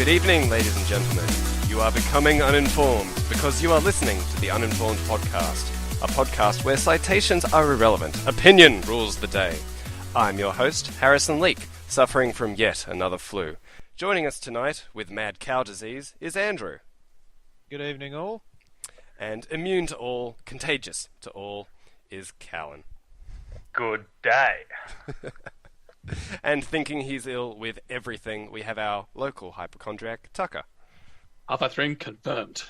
Good evening, ladies and gentlemen. You are becoming uninformed because you are listening to the Uninformed podcast, a podcast where citations are irrelevant. Opinion rules the day. I'm your host, Harrison Leake, suffering from yet another flu. Joining us tonight with mad cow disease is Andrew. Good evening, all. And immune to all, contagious to all, is Cowan. Good day. And thinking he's ill with everything, we have our local hypochondriac, Tucker. Alpha-3 confirmed.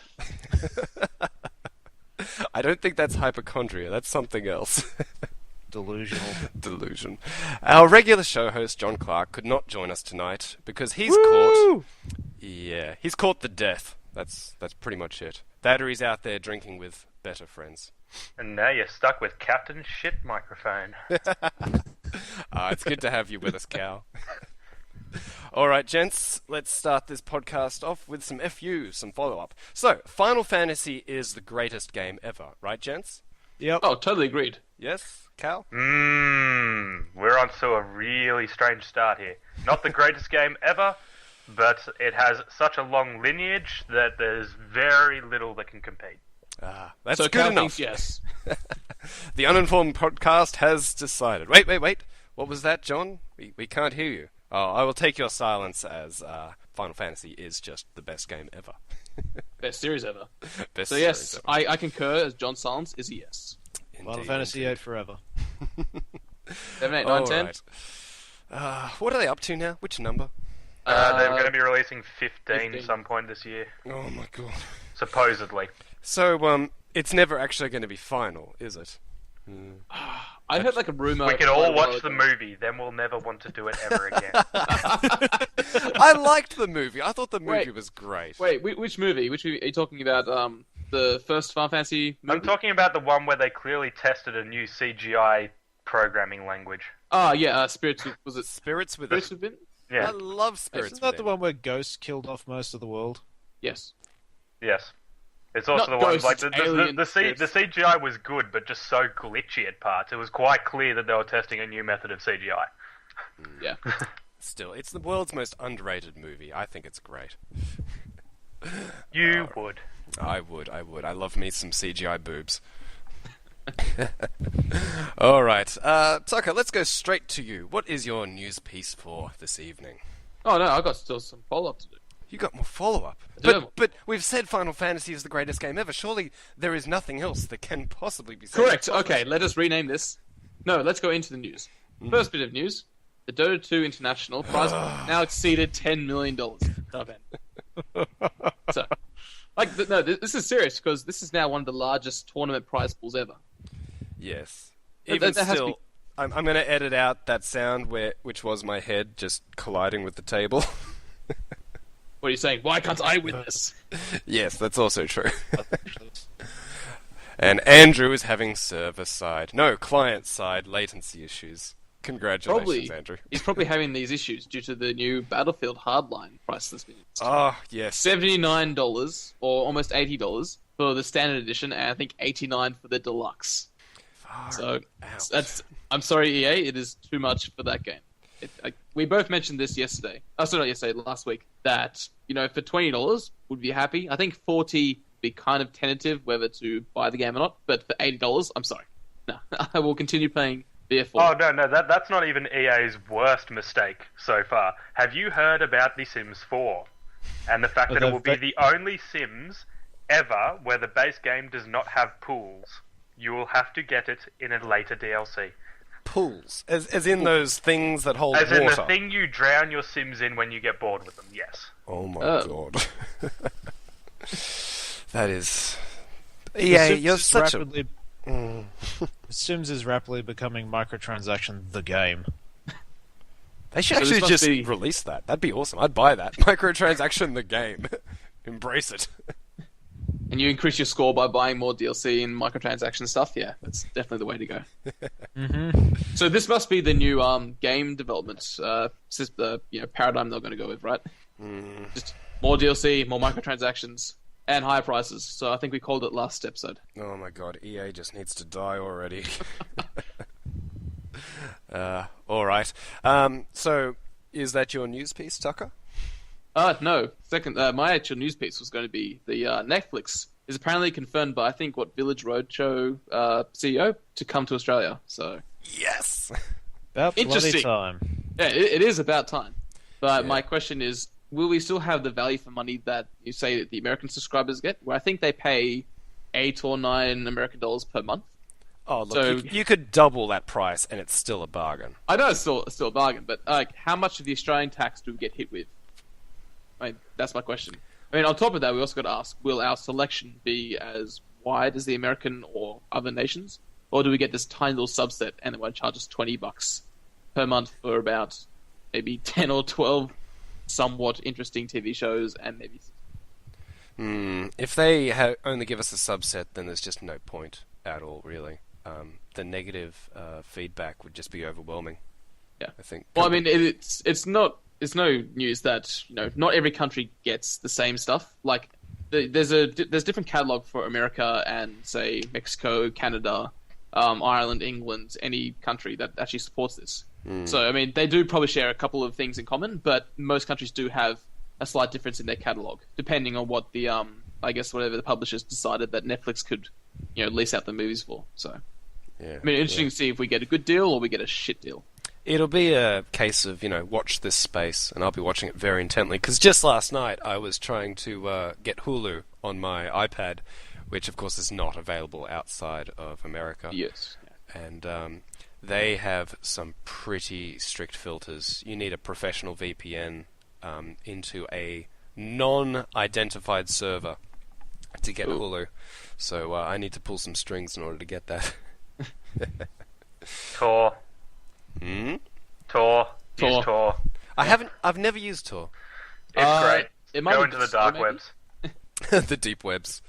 I don't think that's hypochondria, that's something else. Delusion. Our regular show host, John Clark, could not join us tonight because he's caught... Yeah, he's caught the death. That's pretty much it. That or he's out there drinking with better friends. And now you're stuck with Captain Shit Microphone. It's good to have you with us, Cal. Alright, gents, let's start this podcast off with some FU, some follow-up. So, Final Fantasy is the greatest game ever, right, gents? Yep. Oh, totally agreed. Yes, Cal? We're on to a really strange start here. Not the greatest game ever, but it has such a long lineage that there's very little that can compete. That's so good Cal enough. thinks yes. The Uninformed podcast has decided. Wait. What was that, John? We can't hear you. Oh, I will take your silence as Final Fantasy is just the best game ever. Best series ever. Best So yes, series ever. I concur as John's silence is a yes. Final Fantasy VIII forever. 7, 8, 9, 10. Alright. What are they up to now? Which number? They're going to be releasing 15 15. some point this year, Oh my god. supposedly. So, it's never actually going to be final, is it? I heard like a rumor. We can all watch the movie, then we'll never want to do it ever again. I liked the movie. I thought the movie was great. Wait, which movie? Which movie are you talking about? The first Final Fantasy movie? I'm talking about the one where they clearly tested a new CGI programming language. Oh yeah, Spirits. Was it Spirits Within. Spirits Within? Yeah. I love Spirits Isn't that Within. the one where Ghost killed off most of the world? Yes. Yes. It's also Not the one, ghosts, like, the aliens. CGI was good, but just so glitchy at parts. It was quite clear that they were testing a new method of CGI. Yeah. Still, it's the world's most underrated movie. I think it's great. You would. I would. I love me some CGI boobs. Alright, Tucker, let's go straight to you. What is your news piece for this evening? Oh no, I got still some follow-up to do. You got more follow-up. I do. But we've said Final Fantasy is the greatest game ever. Surely there is nothing else that can possibly be said. Correct. Okay, let us rename this. No, let's go into the news. First bit of news: the Dota 2 International prize now exceeded $10 million. So, this is serious because this is now one of the largest tournament prize pools ever. Yes. That Even has to still, be- I'm going to edit out that sound which was my head just colliding with the table. What are you saying? Why can't I win this? Yes, that's also true. And Andrew is having client-side latency issues. Congratulations, Andrew. He's probably having these issues due to the new Battlefield Hardline price that's been Oh, yes. $79 or almost $80 for the standard edition, and I think $89 for the deluxe. So out. I'm sorry, EA, it is too much for that game. We both mentioned this yesterday. Oh, sorry, not yesterday, last week. That, for $20 would be happy. I think $40 be kind of tentative whether to buy the game or not. But for $80, I'm sorry. No, I will continue playing BF4. Oh, no, that's not even EA's worst mistake so far. Have you heard about The Sims 4? And the fact that it will be the only Sims ever where the base game does not have pools. You will have to get it in a later DLC. Pools. As in those things that hold water. As in the thing you drown your Sims in when you get bored with them, yes. Oh my god. That is... EA, you're such rapidly... Sims is rapidly becoming microtransaction the game. They should So this actually must just be- release that. That'd be awesome. I'd buy that. Microtransaction the game. Embrace it. And you increase your score by buying more DLC and microtransaction stuff, yeah, that's definitely the way to go. So this must be the new game development paradigm they're going to go with, right? Just more DLC, more microtransactions, and higher prices. So I think we called it last episode. Oh my god, EA just needs to die already. Alright. So, is that your news piece, Tucker? No. Second, my actual news piece was going to be the Netflix is apparently confirmed by, I think, Village Roadshow CEO to come to Australia. So Yes! About bloody Interesting. time. yeah, it is about time. But Yeah. my question is, will we still have the value for money that you say that the American subscribers get? Where I think they pay $8 or $9 American dollars per month. Oh, look, So- you could double that price and it's still a bargain. I know it's still a bargain, but how much of the Australian tax do we get hit with? That's my question. I mean, on top of that, we also got to ask: will our selection be as wide as the American or other nations, or do we get this tiny little subset and they want to charge us $20 per month for about maybe 10 or 12 somewhat interesting TV shows and maybe? If they only give us a subset, then there's just no point at all, really. The negative feedback would just be overwhelming. Yeah. I think. Well, I mean, it's no news that not every country gets the same stuff. Like there's different catalog for America and say Mexico, Canada, Ireland, England, any country that actually supports this. So I mean, they do probably share a couple of things in common, but most countries do have a slight difference in their catalog, depending on what the I guess whatever the publishers decided that Netflix could lease out the movies for. So Yeah, I mean, interesting to see if we get a good deal or we get a shit deal. It'll be a case of, watch this space, and I'll be watching it very intently, because just last night I was trying to get Hulu on my iPad, which of course is not available outside of America. Yes. And they have some pretty strict filters. You need a professional VPN into a non-identified server to get Hulu. So I need to pull some strings in order to get that. Tor. Hmm? Tor. Use Tor. Tor. I've never used Tor. It's great. It might Go be into the slow, dark maybe? webs. The deep webs.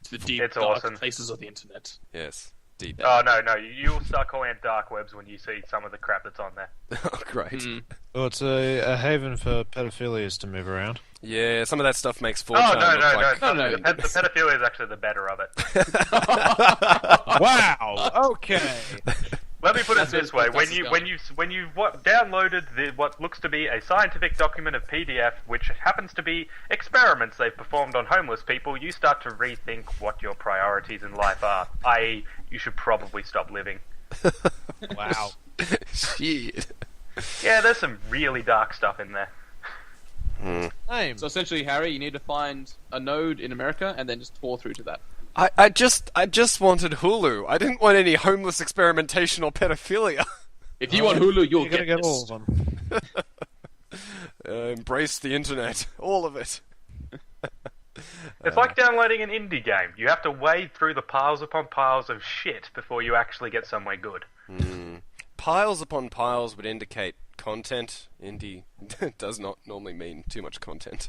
To the deep, It's dark awesome. places of the internet. Yes. Deep. Oh, no. You'll start calling it dark webs when you see some of the crap that's on there. Oh, great. Well, it's a haven for pedophilias to move around. Yeah, some of that stuff makes 4chan Oh, no. look like... No. The pedophilia is actually the better of it. Wow. Okay. Let me put it That's this where way: the when podcast you is downloaded what looks to be a scientific document of PDF, which happens to be experiments they've performed on homeless people, you start to rethink what your priorities in life are. I.e., you should probably stop living. Wow. Shit. Yeah, there's some really dark stuff in there. Name. So essentially, Harry, you need to find a node in America and then just pour through to that. I just wanted Hulu. I didn't want any homeless experimentation or pedophilia. If you want Hulu, you'll You're gonna get this. all of them. Embrace the internet. All of it. It's like downloading an indie game. You have to wade through the piles upon piles of shit before you actually get somewhere good. Piles upon piles would indicate content. Indie does not normally mean too much content.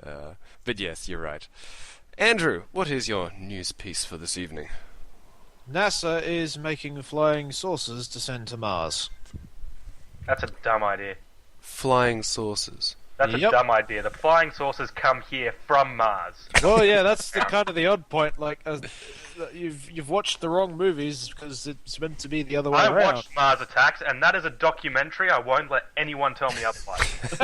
But yes, you're right. Andrew, what is your news piece for this evening? NASA is making flying saucers to send to Mars. That's a dumb idea. Flying saucers. That's Yep. a dumb idea. The flying saucers come here from Mars. Well, yeah, that's the kind of the odd point. Like, you've watched the wrong movies because it's meant to be the other way I around. watched Mars Attacks, and that is a documentary. I won't let anyone tell me otherwise.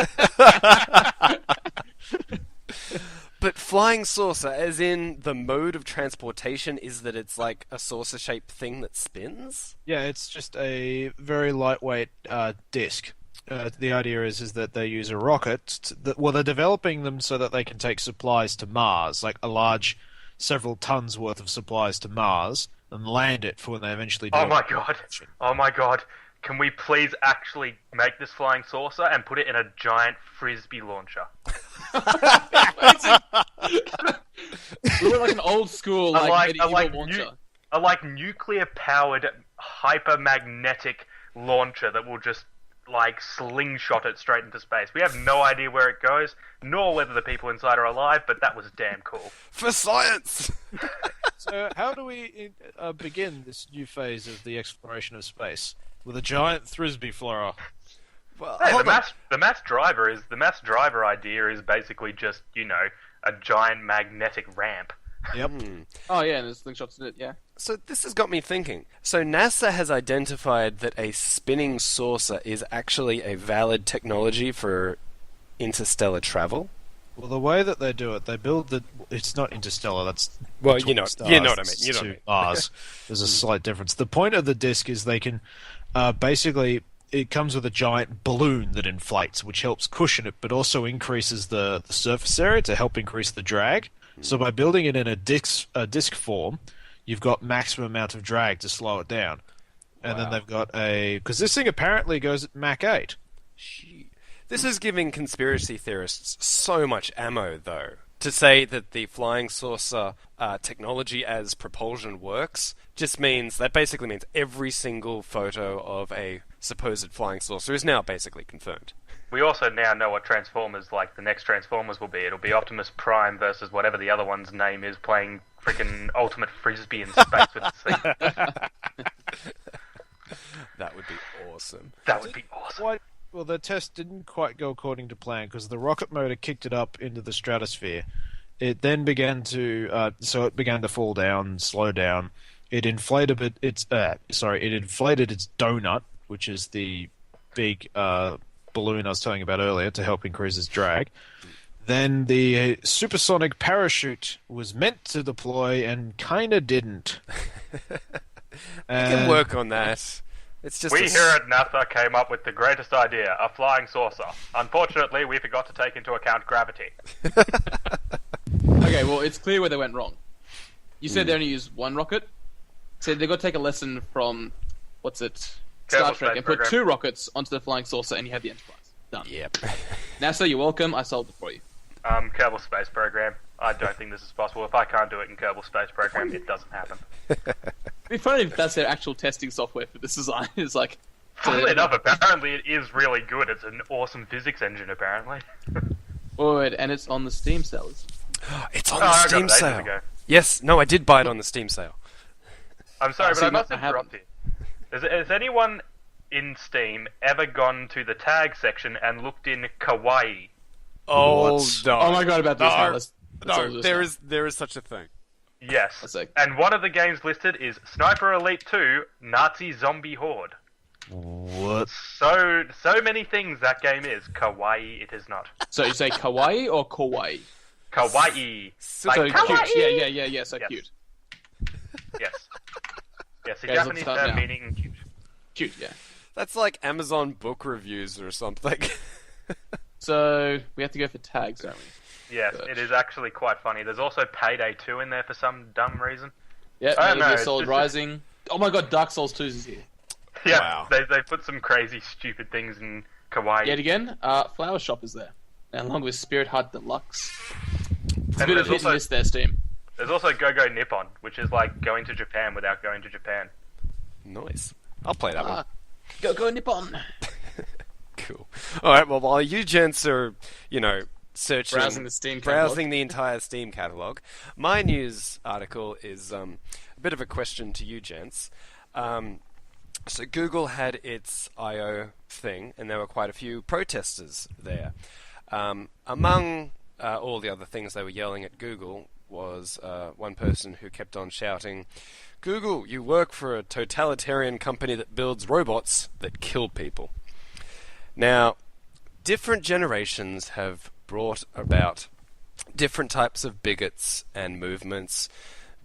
But flying saucer, as in the mode of transportation, is that it's like a saucer-shaped thing that spins? Yeah, it's just a very lightweight disc. The idea is that they use a rocket. They're developing them so that they can take supplies to Mars, like a large, several tons worth of supplies to Mars, and land it for when they eventually do. Oh my god. Oh my god. Can we please actually make this flying saucer and put it in a giant frisbee launcher? We were like an old school, medieval launcher. A nuclear-powered hypermagnetic launcher that will just slingshot it straight into space. We have no idea where it goes, nor whether the people inside are alive, but that was damn cool. For science! So, how do we begin this new phase of the exploration of space with a giant frisbee flower? Well, Hey, hold on. the mass driver idea is basically just, a giant magnetic ramp. Yep. Oh yeah, and there's slingshots in it. Yeah. So this has got me thinking. So NASA has identified that a spinning saucer is actually a valid technology for interstellar travel? Well, the way that they do it, they build the. It's not interstellar. That's Well, between you know stars what I mean. You know what I to mean. Mars. There's a slight difference. The point of the disc is they can basically. It comes with a giant balloon that inflates, which helps cushion it, but also increases the surface area to help increase the drag. So by building it in a disc form, you've got maximum amount of drag to slow it down. And then they've got because this thing apparently goes at Mach 8. This is giving conspiracy theorists so much ammo, though. To say that the flying saucer technology as propulsion works that basically means every single photo of a supposed flying saucer is now basically confirmed. We also now know what Transformers, like the next Transformers, will be. It'll be Optimus Prime versus whatever the other one's name is, playing freaking Ultimate Frisbee in space with the sea. That would be awesome. That would be awesome. Well, the test didn't quite go according to plan because the rocket motor kicked it up into the stratosphere. It then began to fall down, slow down. It inflated its donut, which is the big balloon I was telling you about earlier to help increase its drag. Then the supersonic parachute was meant to deploy and kind of didn't. We can work on that. It's just we here at NASA came up with the greatest idea, a flying saucer. Unfortunately, we forgot to take into account gravity. Okay, well, it's clear where they went wrong. You said they only used one rocket. So they've got to take a lesson from, Star Trek, and put two rockets onto the flying saucer, and you have the Enterprise. Done. Yep. NASA, you're welcome. I solved it for you. Kerbal Space Program. I don't think this is possible. If I can't do it in Kerbal Space Program, it doesn't happen. It'd be funny if that's their actual testing software for this design. It's like... Funnily enough, apparently it is really good. It's an awesome physics engine, apparently. Wait, and it's on the Steam sales. It's on the Steam sale. Yes, no, I did buy it on the Steam sale. I'm sorry, but I must interrupt you. Has anyone in Steam ever gone to the tag section and looked in kawaii? Oh, no. Oh my god, about this. No, there is such a thing. Yes. And one of the games listed is Sniper Elite 2 Nazi Zombie Horde. What? So many things that game is. Kawaii, it is not. So you say kawaii or kawaii? Kawaii. So cute. Yeah. So yes. Cute. Yes. Yes, the Okay, Japanese let's start term now. meaning cute. Cute, yeah. That's like Amazon book reviews or something. So we have to go for tags, don't we? Yes, it is actually quite funny. There's also Payday 2 in there for some dumb reason. Yeah, I don't Metal Gear know, Solid it's Rising. Oh my god, Dark Souls 2 is here. Yeah, Wow. they put some crazy, stupid things in kawaii. Yet again, Flower Shop is there. And along with Spirit Heart Deluxe. It's a And bit of there's hit and miss there, Steam. There's also Go-Go Nippon, which is like going to Japan without going to Japan. Nice. I'll play that one. Go Nippon! Cool. Alright, well, while you gents are, searching... Browsing the Steam catalog. Browsing the entire Steam catalog, my news article is a bit of a question to you gents. So Google had its I.O. thing, and there were quite a few protesters there. Among all the other things they were yelling at Google was one person who kept on shouting, "Google, you work for a totalitarian company that builds robots that kill people." Now, different generations have brought about different types of bigots and movements,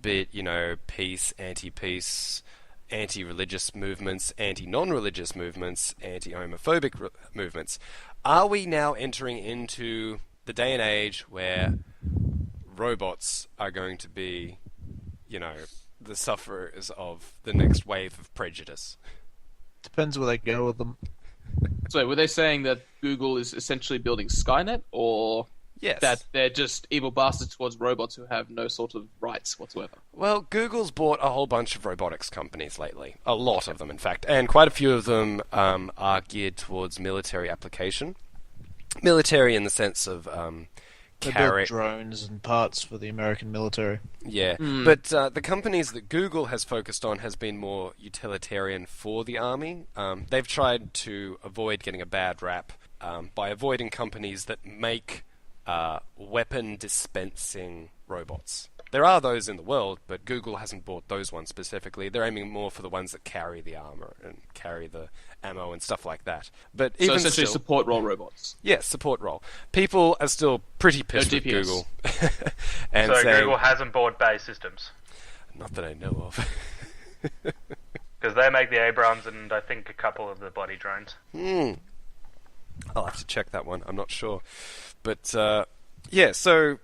be it, peace, anti-peace, anti-religious movements, anti-non-religious movements, anti-homophobic movements. Are we now entering into the day and age where robots are going to be, the sufferers of the next wave of prejudice? Depends where they go with them. So were they saying that Google is essentially building Skynet, or Yes. that they're just evil bastards towards robots who have no sort of rights whatsoever? Well, Google's bought a whole bunch of robotics companies lately. A lot of them, in fact. And quite a few of them are geared towards military application. Military in the sense of They build drones and parts for the American military. Yeah, but the companies that Google has focused on has been more utilitarian for the army. They've tried to avoid getting a bad rap by avoiding companies that make weapon dispensing robots. There are those in the world, but Google hasn't bought those ones specifically. They're aiming more for the ones that carry the armor and carry the ammo and stuff like that. But So even essentially still, support role robots. yes, support role. People are still pretty pissed with DPS. Google. And So saying, Google hasn't bought Bay Systems. not that I know of. Because they make the Abrams and I think a couple of the body drones. I'll have to check that one. I'm not sure. But, yeah, so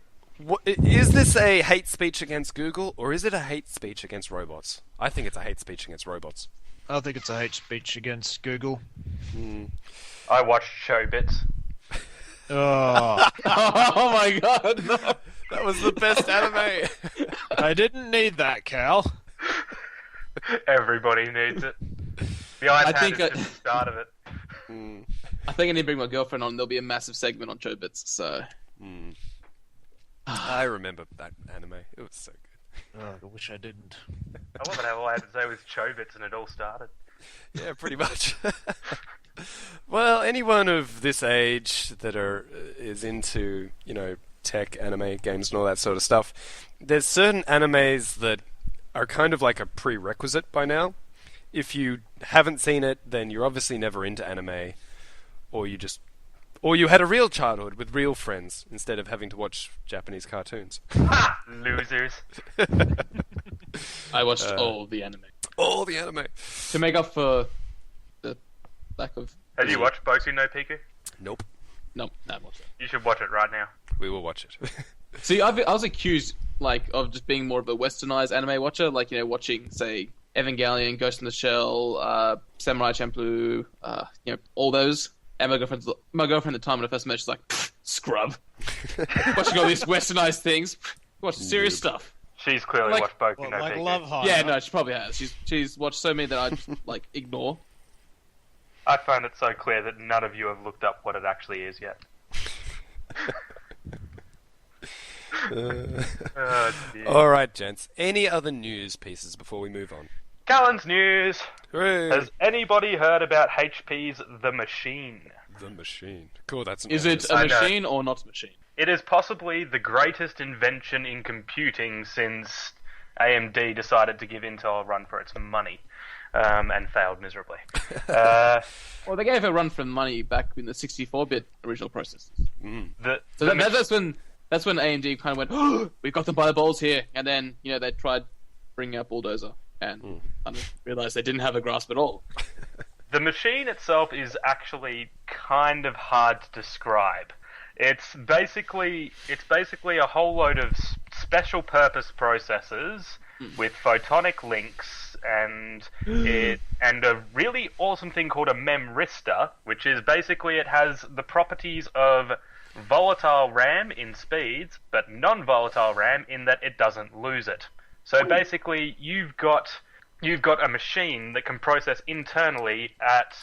is this a hate speech against Google, or is it a hate speech against robots? I think it's a hate speech against robots. I think it's a hate speech against Google. I watched Showbits. Oh, Oh my god, no. That was the best anime! I didn't need that, Cal. Everybody needs it. The iPad think is just the start of it. I think I need to bring my girlfriend on. There'll be a massive segment on Chobits, so... I remember that anime. It was so good. Oh, I wish I didn't. I love it how all I had to say was Chobits and it all started. Yeah, pretty much. Well, anyone of this age that is into, tech, anime, games, and all that sort of stuff, there's certain animes that are kind of like a prerequisite by now. If you haven't seen it, then you're obviously never into anime, or you had a real childhood with real friends instead of having to watch Japanese cartoons. Ha! Losers. I watched all the anime. All the anime. To make up for the lack of... Have you watched Boku no Pico? Nope. No, I haven't watched it. You should watch it right now. We will watch it. See, I was accused, of just being more of a westernized anime watcher, watching, say, Evangelion, Ghost in the Shell, Samurai Champloo, all those. And my girlfriend at the time when I first met, she's like, scrub. Watching all these westernized things. Watching serious stuff. She's clearly watched Boku no Pico. Love High. Yeah, no, she probably has. She's watched so many that I just, ignore. I find it so clear that none of you have looked up what it actually is yet. Oh, dear. All right, gents. Any other news pieces before we move on? Callan's news. Hooray. Has anybody heard about HP's The Machine? The Machine. Cool, that's an Is it illness. a I know. machine or not a machine? It is possibly the greatest invention in computing since AMD decided to give Intel a run for its money, and failed miserably. Well, they gave a run for money back in the 64-bit original processors. That's when AMD kind of went, oh, we've got them by the balls here. And then, they tried bringing out Bulldozer and kind of realized they didn't have a grasp at all. The machine itself is actually kind of hard to describe. It's basically a whole load of special purpose processors with photonic links and a really awesome thing called a memristor, which is basically it has the properties of volatile RAM in speeds, but non-volatile RAM in that it doesn't lose it. So basically, you've got a machine that can process internally at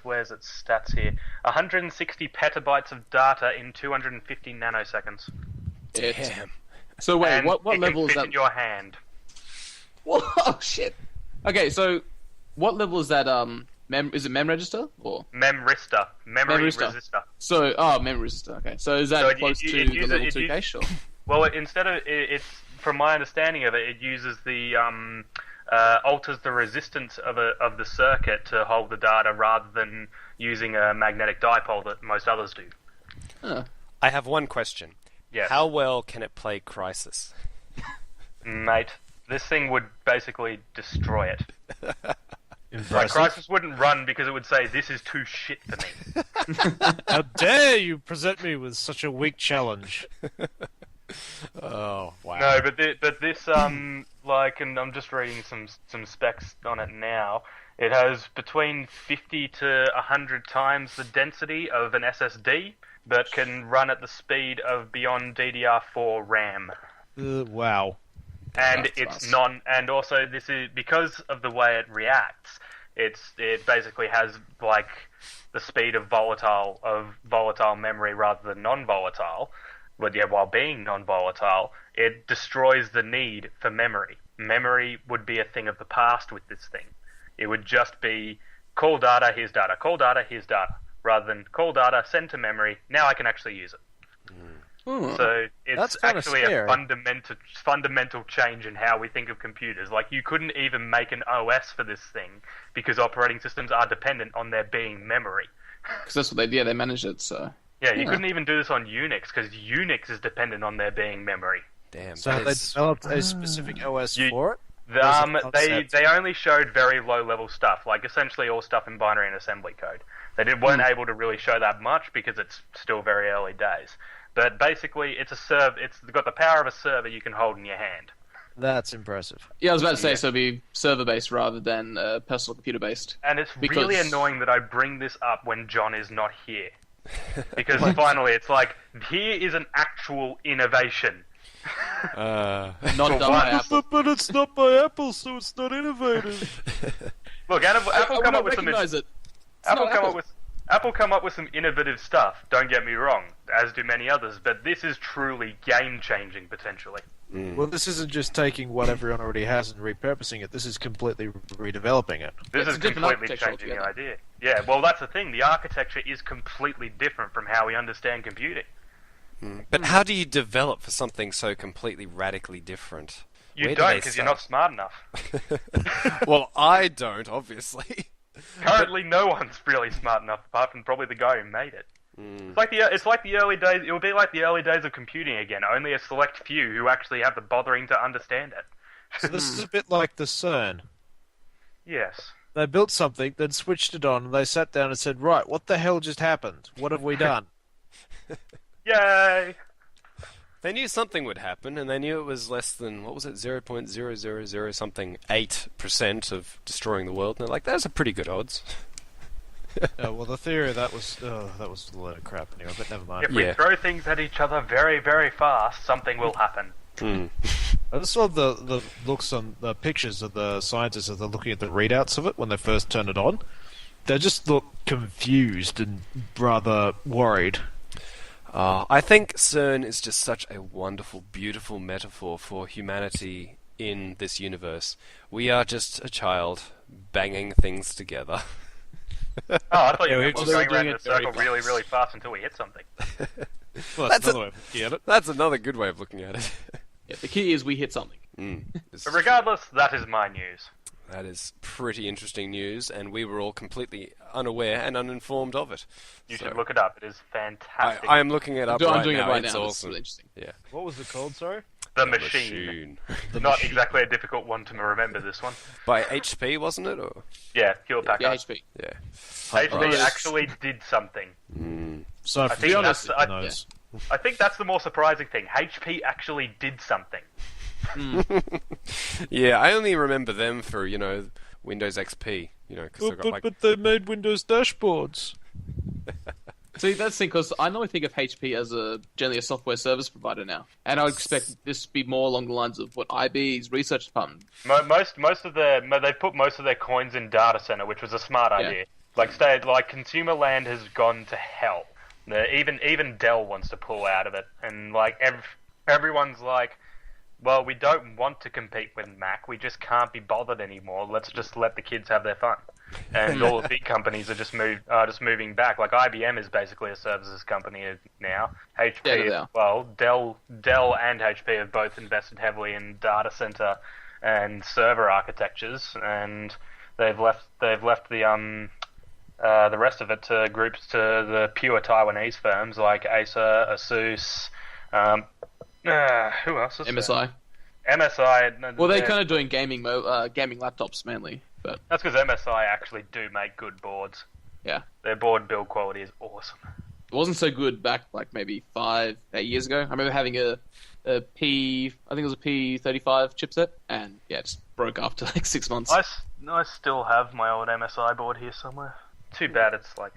where's its stats here? 160 petabytes of data in 250 nanoseconds. Damn. So wait, And what it level can is fit that? in your hand. Oh shit! Okay, so what level is that? Is it mem register or Memristor. Memory resistor. So memory resistor. Okay, so is that So it- close it- to it the uses- level it 2 uses- cache? Or? Well, it's from my understanding of it, it uses the alters the resistance of the circuit to hold the data rather than using a magnetic dipole that most others do. Huh. I have one question. Yes. How well can it play Crysis? Mate, this thing would basically destroy it. Like, Impressive. Crysis wouldn't run because it would say, this is too shit for me. How dare you present me with such a weak challenge? Oh, wow. No, but this and I'm just reading some specs on it now. It has between 50 to 100 times the density of an SSD, but can run at the speed of beyond DDR4 RAM. Wow. And That's it's fast. and also this is because of the way it reacts. It basically has like the speed of volatile memory rather than non-volatile. But yeah, while being non-volatile, it destroys the need for memory. Memory would be a thing of the past with this thing. It would just be call data, here's data, rather than call data, send to memory. Now I can actually use it. So That's it's kinda actually scary. a fundamental change in how we think of computers. Like, you couldn't even make an OS for this thing because operating systems are dependent on there being memory. Because that's what they manage it. So Yeah, you couldn't even do this on Unix because Unix is dependent on there being memory. Damn. So that they is- developed a specific OS for it? They only showed very low level stuff, like essentially all stuff in binary and assembly code. They weren't able to really show that much because it's still very early days. But basically, it's got the power of a server you can hold in your hand. That's impressive. yeah, I was about to say, so it'd be server based rather than personal computer based. And it's Because- really annoying that I bring this up when John is not here. Because finally, it's like, here is an actual innovation. Uh, Not done by Apple. But it's not by Apple, so it's not innovative. Look, Apple I would come not up with some... recognize it. It's Apple not come Apple. up with Apple come up with some innovative stuff. Don't get me wrong, as do many others. But this is truly game-changing potentially. Well, this isn't just taking what everyone already has and repurposing it. This is completely redeveloping it. This It's is a different completely architecture changing the altogether. idea. Yeah, well, that's the thing. The architecture is completely different from how we understand computing. but how do you develop for something so completely radically different? You Where do don't they because you're not smart enough. Well, I don't, obviously. Currently, no one's really smart enough, apart from probably the guy who made it. It's like the early days. It will be like the early days of computing again. Only a select few who actually have the bothering to understand it. So this is a bit like the CERN. Yes. They built something, then switched it on, and they sat down and said, right, what the hell just happened? What have we done? Yay! They knew something would happen, and they knew it was less than, what was it, 0.000 something 8% of destroying the world. And they're like, those are pretty good odds. Well, the theory of that was a load of crap anyway, but never mind. If we throw things at each other very, very fast, something will happen. I just love the looks on the pictures of the scientists as they're looking at the readouts of it when they first turn it on. They just look confused and rather worried. I think CERN is just such a wonderful, beautiful metaphor for humanity in this universe. We are just a child banging things together. Oh, I thought you Yeah, were we're going doing around in it a circle very really, really fast until we hit something. Well, That's that's another way of looking at it. That's another good way of looking at it. Yeah, the key is we hit something. This But is- regardless, that is my news. That is pretty interesting news, and we were all completely unaware and uninformed of it. You So, should look it up. It is fantastic. I am looking it up I'm right doing now. it right It's now. It's awesome. really interesting. Yeah. What was it called, sorry? The machine. Not exactly a difficult one to remember, this one. By HP, wasn't it? Or Yeah, Hewlett Yeah, Packard. HP. yeah. HP Right. actually did something. So I for think the that's- honest, knows. I think that's the more surprising thing. HP actually did something. Yeah, I only remember them for, Windows XP, because they've got like... But they made Windows dashboards. See, that's the thing, because I normally think of HP as generally a software service provider now, and I would expect this to be more along the lines of what IB's research department. Most of they put most of their coins in data center, which was a smart idea. Like consumer land has gone to hell. Even Dell wants to pull out of it, and like everyone's like, well, we don't want to compete with Mac. We just can't be bothered anymore. Let's just let the kids have their fun. And all the big companies are just moving back. Like IBM is basically a services company now. HP, Yeah, Dell and HP have both invested heavily in data center and server architectures, and they've left the rest of it to groups, to the pure Taiwanese firms like Acer, Asus. Who else is MSI. there? MSI. Well, they're kind of doing gaming laptops mainly, but That's because MSI actually do make good boards. yeah. Their board build quality is awesome. It wasn't so good back like maybe 5-8 years ago. I remember having a P, I think it was a P35 chipset, and yeah, it just broke after like 6 months. I still have my old MSI board here somewhere. Too bad it's like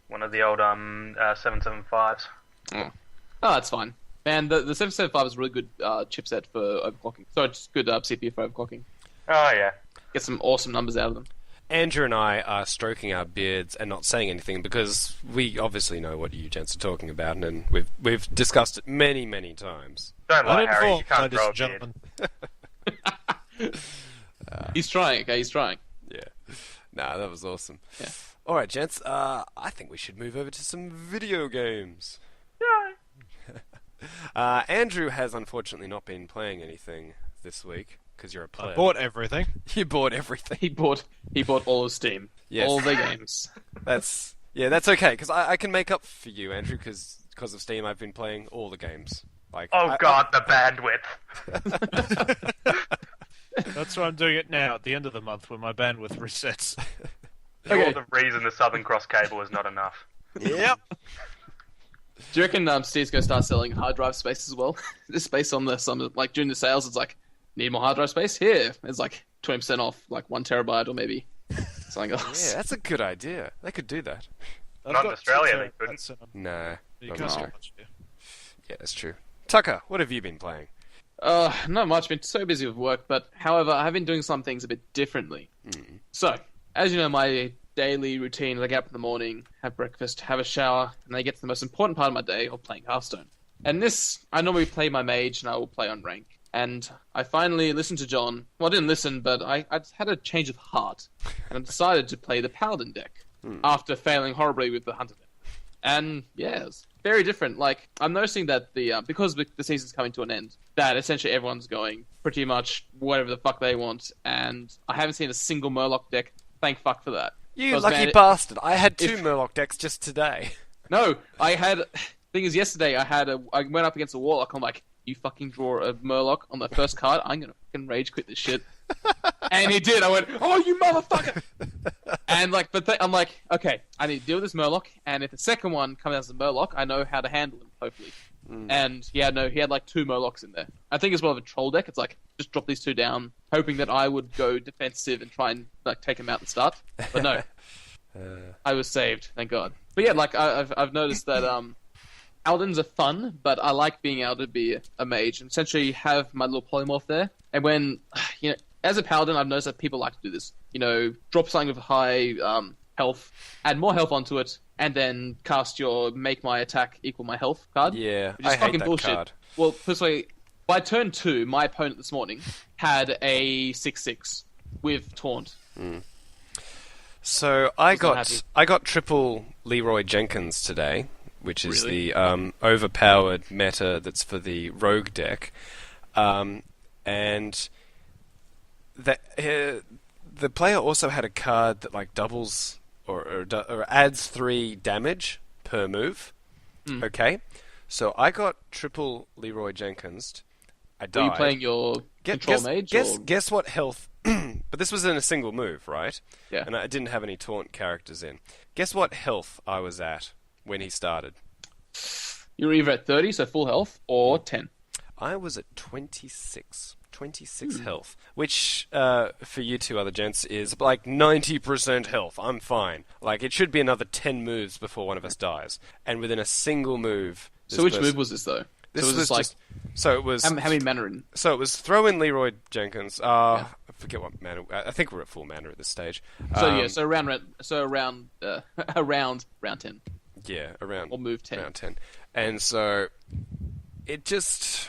one of the old 775s. Oh, that's fine. And the 775 is a really good chipset for overclocking. So it's good CPU for overclocking. Oh yeah. Get some awesome numbers out of them. Andrew and I are stroking our beards and not saying anything because we obviously know what you gents are talking about, and we've discussed it many, many times. Don't lie, Harry. You Uninformed, can't ladies grow a and beard. gentlemen. He's trying, okay? He's trying. Yeah. Nah, that was awesome. Yeah. All right, gents. I think we should move over to some video games. Andrew has unfortunately not been playing anything this week because you're a player. I bought everything. You bought everything. He bought all of Steam. Yes. All the games. That's okay because I can make up for you, Andrew, because of Steam. I've been playing all the games. Like, God, the bandwidth. That's why I'm doing it now at the end of the month when my bandwith resets. You're the reason the Southern Cross cable is not enough. Yep. Do you reckon Steve's going to start selling hard drive space as well? Just based on like during the sales, it's like, need more hard drive space? Here, it's like 20% off, like 1 terabyte or maybe something else. Yeah, that's a good idea. They could do that. Not in Australia, they couldn't. No. You not can't in do Australia. much, yeah. Yeah, that's true. Tucker, what have you been playing? Not much. Been so busy with work, but however, I've been doing some things a bit differently. So, as you know, my daily routine is I get up in the morning, have breakfast, have a shower, and I get to the most important part of my day of playing Hearthstone. And this, I normally play my mage, and I will play on rank. And I finally listened to John. Well, I didn't listen, but I had a change of heart, and I decided to play the Paladin deck after failing horribly with the Hunter deck. And yeah, it's very different. Like, I'm noticing that because the season's coming to an end, that essentially everyone's going pretty much whatever the fuck they want, and I haven't seen a single Murloc deck. Thank fuck for that. You Because, lucky man, bastard. I had 2 Murloc decks just today. No, I had. Thing is, yesterday I went up against a Warlock. I'm like, you fucking draw a Murloc on the first card. I'm gonna fucking rage quit this shit. And he did. I went, oh, you motherfucker! And like, I'm like, okay, I need to deal with this Murloc. And if the second one comes out as a Murloc, I know how to handle him. Hopefully. And he had like 2 Murlocs in there. I think it's more of a troll deck. It's like, just drop these 2 down, hoping that I would go defensive and try and like take him out and start. But no, I was saved, thank God. But yeah, like I've noticed that Paladins are fun, but I like being able to be a mage and essentially have my little polymorph there. And when as a Paladin, I've noticed that people like to do this. Drop something with high health, add more health onto it, and then cast your make my attack equal my health card. Yeah, which is I hate fucking that bullshit. card. Well, firstly, by turn 2, my opponent this morning had a 6/6 with taunt. So I got triple Leroy Jenkins today, which is Really? the overpowered meta that's for the rogue deck, and that the player also had a card that like doubles or adds 3 damage per move. Okay, so I got triple Leroy Jenkins. I died. Were you playing your control mage? Guess what health? But this was in a single move, right? Yeah. And I didn't have any taunt characters in. Guess what health I was at when he started? You were either at 30, so full health, or 10. I was at 26. 26 health, which for you two other gents is like 90% health. I'm fine. Like, it should be another 10 moves before one of us dies. And within a single move... So which move was this, though? This was was like... just... So it was... How many mana in? So it was throw in Leroy Jenkins. I forget what mana... I think we're at full mana at this stage. So around 10. Yeah, around... Or move 10. Around 10. And so... It just...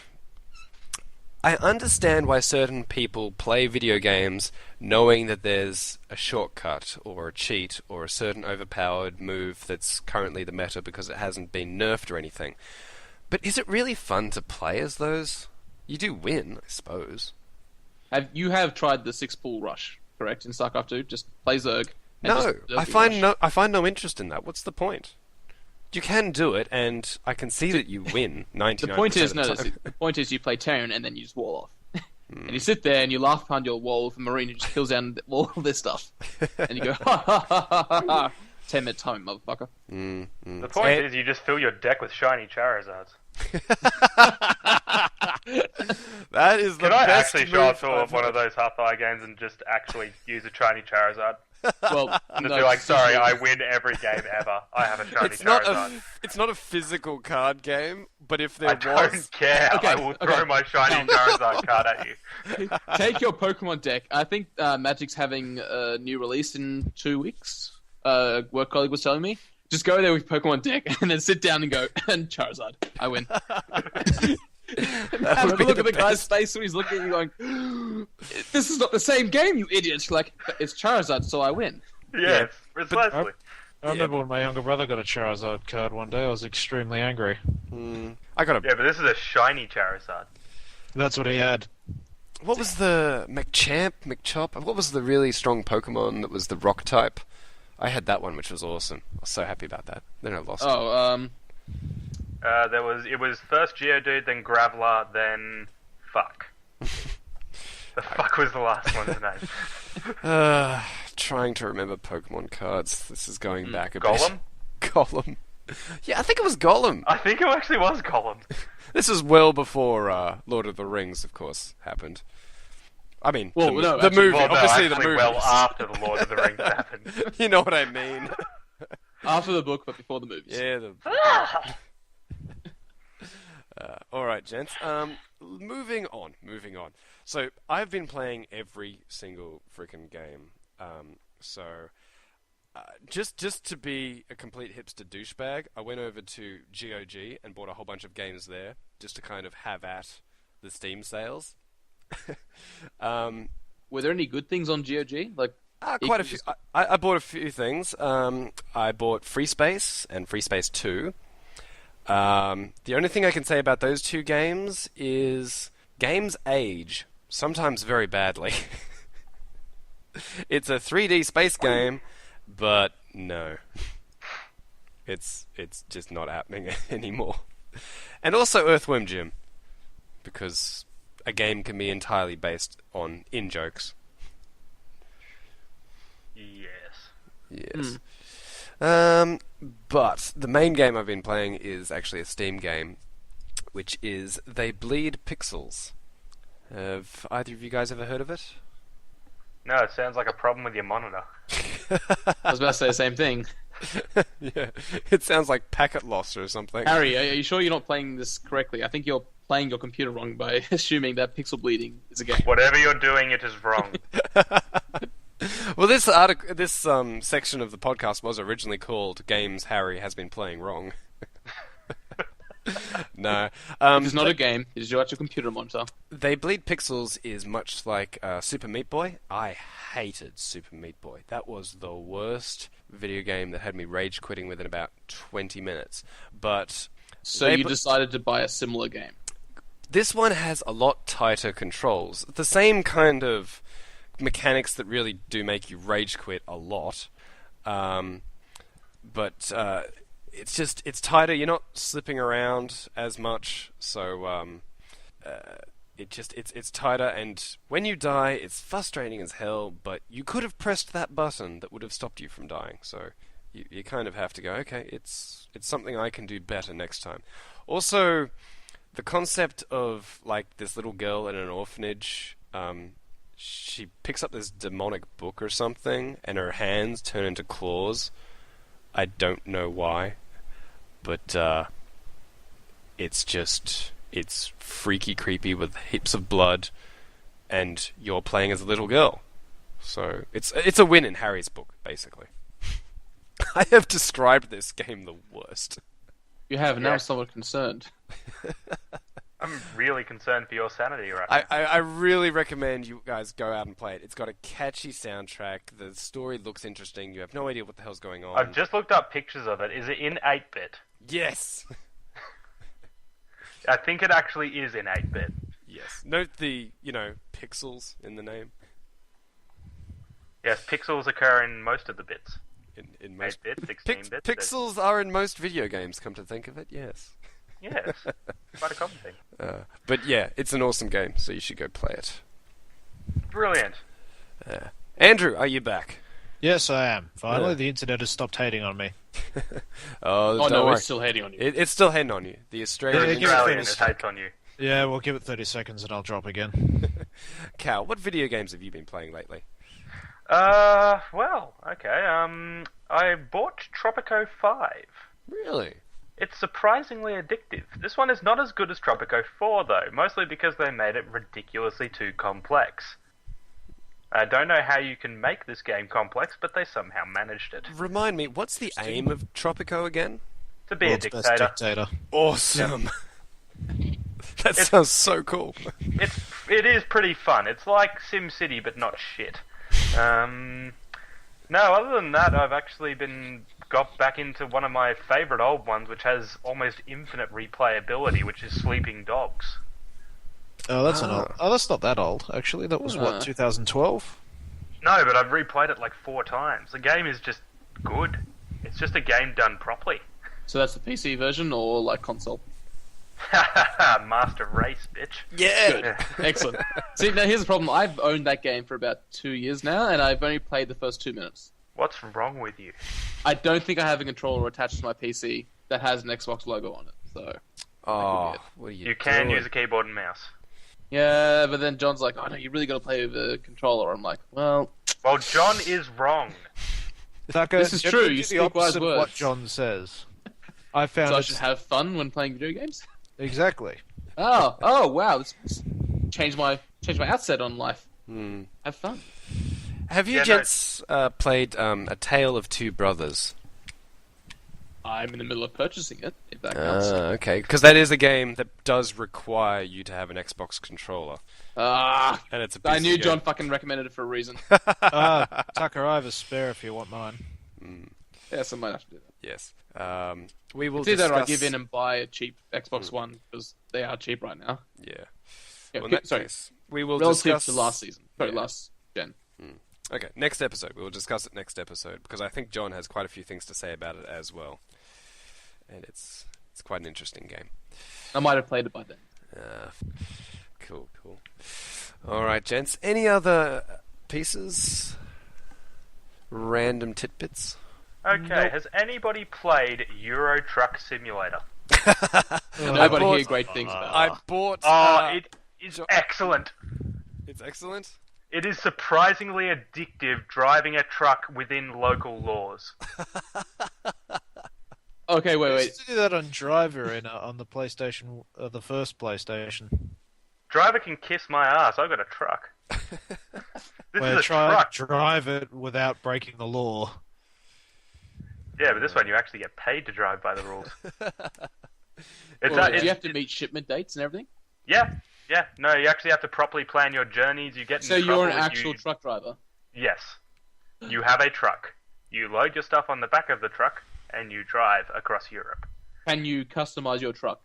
I understand why certain people play video games knowing that there's a shortcut or a cheat or a certain overpowered move that's currently the meta because it hasn't been nerfed or anything. But is it really fun to play as those? You do win, I suppose. You have tried the 6-pool rush, correct, in StarCraft 2? Just play Zerg. No, I find no interest in that. What's the point? You can do it, and I can see that you win 99% The point is, of the time. the point is you play Terran and then you just wall off. And you sit there and you laugh behind your wall with a Marine who just kills down all of this stuff. And you go, ha ha ha ha ha ha. 10-minute time, motherfucker. The point is you just fill your deck with shiny Charizards. That is the Can I best actually show up move to I've one of heard. those Hearthstone games and just actually use a shiny Charizard? Well, And no, just be like, sorry, I win every game ever. I have a shiny Charizard. It's not a physical card game, but if there I don't was... care. Okay, I will throw my shiny Charizard card at you. take your Pokemon deck. I think Magic's having a new release in 2 weeks. A work colleague was telling me. Just go there with Pokemon deck and then sit down and go, and Charizard. I win. Have a look at the guy's face when he's looking at you going, this is not the same game, you idiots. Like, it's Charizard, so I win. Yes, precisely. I remember when my younger brother got a Charizard card one day, I was extremely angry. I got a... Yeah, but this is a shiny Charizard. That's what he had. What was the McChop? What was the really strong Pokemon that was the rock type? I had that one, which was awesome. I was so happy about that. Then I lost it. It was first Geodude, then Graveler, then Fuck. The Fuck was the last one's name. Trying to remember Pokemon cards. This is going back a Golem? bit. Golem? Yeah, I think it was Golem. I think it actually was Golem. This is well before Lord of the Rings, of course, happened. I mean, Well, the no, actually, movie, obviously the movie. Well after the Lord of the Rings happened. You know what I mean. After the book, but before the movies. Yeah. Alright, gents. Moving on. So, I've been playing every single freaking game. Just to be a complete hipster douchebag, I went over to GOG and bought a whole bunch of games there, just to kind of have at the Steam sales. Were there any good things on GOG? Quite a few. I bought a few things. I bought Free Space and Free Space 2. The only thing I can say about those two games is games age, sometimes very badly. It's a 3D space game, but no. It's just not happening anymore. And also Earthworm Jim, because a game can be entirely based on in-jokes. Yes. But the main game I've been playing is actually a Steam game, which is They Bleed Pixels. Have either of you guys ever heard of it? No, it sounds like a problem with your monitor. I was about to say the same thing. Yeah, it sounds like packet loss or something. Harry, are you sure you're not playing this correctly? I think you're playing your computer wrong by assuming that pixel bleeding is a game. Whatever you're doing, it is wrong. Well, this section of the podcast was originally called "Games Harry Has Been Playing Wrong." No, It's not a game. It is your actual computer monitor. They Bleed Pixels is much like Super Meat Boy. I hated Super Meat Boy. That was the worst video game that had me rage quitting within about 20 minutes. But so you decided to buy a similar game. This one has a lot tighter controls. The same kind of mechanics that really do make you rage quit a lot. But it's tighter. You're not slipping around as much, so it's tighter. And when you die, it's frustrating as hell. But you could have pressed that button that would have stopped you from dying. So you kind of have to go, okay, it's something I can do better next time. Also, the concept of like this little girl in an orphanage. She picks up this demonic book or something, and her hands turn into claws. I don't know why. But it's freaky creepy with heaps of blood, and you're playing as a little girl. So it's a win in Harry's book, basically. I have described this game the worst. You have, now I'm somewhat concerned. I'm really concerned for your sanity right now. I really recommend you guys go out and play it. It's got a catchy soundtrack. The story looks interesting. You have no idea what the hell's going on. I've just looked up pictures of it. Is it in 8-bit? Yes! I think it actually is in 8-bit. Yes. Note the, pixels in the name. Yes, pixels occur in most of the bits. In most 8-bit, 16-bit. Pixels are in most video games, come to think of it, yes. Yes, quite a common thing. But yeah, it's an awesome game, so you should go play it. Brilliant. Andrew, are you back? Yes, I am. Finally, the internet has stopped hating on me. Oh, no, don't worry. it's still hating on you. It's still hating on you. The Australian... The Australian is hates on you. Yeah, we'll give it 30 seconds and I'll drop again. Cal, what video games have you been playing lately? Well, okay. I bought Tropico 5. Really? It's surprisingly addictive. This one is not as good as Tropico 4, though, mostly because they made it ridiculously too complex. I don't know how you can make this game complex, but they somehow managed it. Remind me, what's the aim of Tropico again? To be World's a best dictator. dictator. Awesome! That sounds so cool. It is pretty fun. It's like SimCity, but not shit. No, other than that, I've actually got back into one of my favourite old ones, which has almost infinite replayability, which is Sleeping Dogs. Oh, that's an old. Oh, that's not that old, actually. That was, 2012? No, but I've replayed it like 4 times. The game is just good. It's just a game done properly. So that's the PC version or like console? Master Race, bitch. Yeah! Good. Excellent. See, now here's the problem. I've owned that game for about 2 years now, and I've only played the first 2 minutes. What's wrong with you? I don't think I have a controller attached to my PC that has an Xbox logo on it, so... Oh, what are you You can doing? use a keyboard and mouse. Yeah, but then John's like, oh no, you really gotta play with a controller. I'm like, well... Well, John is wrong. Tucker, This is you true, have to you do speak the wise opposite of what words. John says. I found So I it... should have fun when playing video games? Exactly. Oh, wow, this changed my outset on life. Have fun. Have you Yeah, no. gents played A Tale of Two Brothers? I'm in the middle of purchasing it, if that counts. Okay, because that is a game that does require you to have an Xbox controller. Ah, And it's a I PC knew game. John fucking recommended it for a reason. Tucker, I have a spare if you want mine. Yes, I might have to do that. Yes. We will It's either discuss... I give in and buy a cheap Xbox One, because they are cheap right now. Yeah. Yeah, Well, in that sorry, case, we will relative discuss... to last season. Sorry, Yeah. last gen. Okay, next episode. We will discuss it next episode, because I think John has quite a few things to say about it as well. And it's quite an interesting game. I might have played it by then. Cool. Alright, gents. Any other pieces? Random tidbits? Okay, has anybody played Euro Truck Simulator? Nobody bought- hear great things about it. I bought... It is Jo- excellent. It's excellent? It is surprisingly addictive driving a truck within local laws. Okay, I wait. used to do that on Driver on the PlayStation, the first PlayStation. Driver can kiss my ass, I've got a truck. This Where is a truck. drive it without breaking the law. Yeah, but this one you actually get paid to drive by the rules. Well, do you have to meet shipment dates and everything? Yeah. No, you actually have to properly plan your journeys. You get in So trouble you're an if actual truck driver? Yes. You have a truck. You load your stuff on the back of the truck, and you drive across Europe. Can you customize your truck?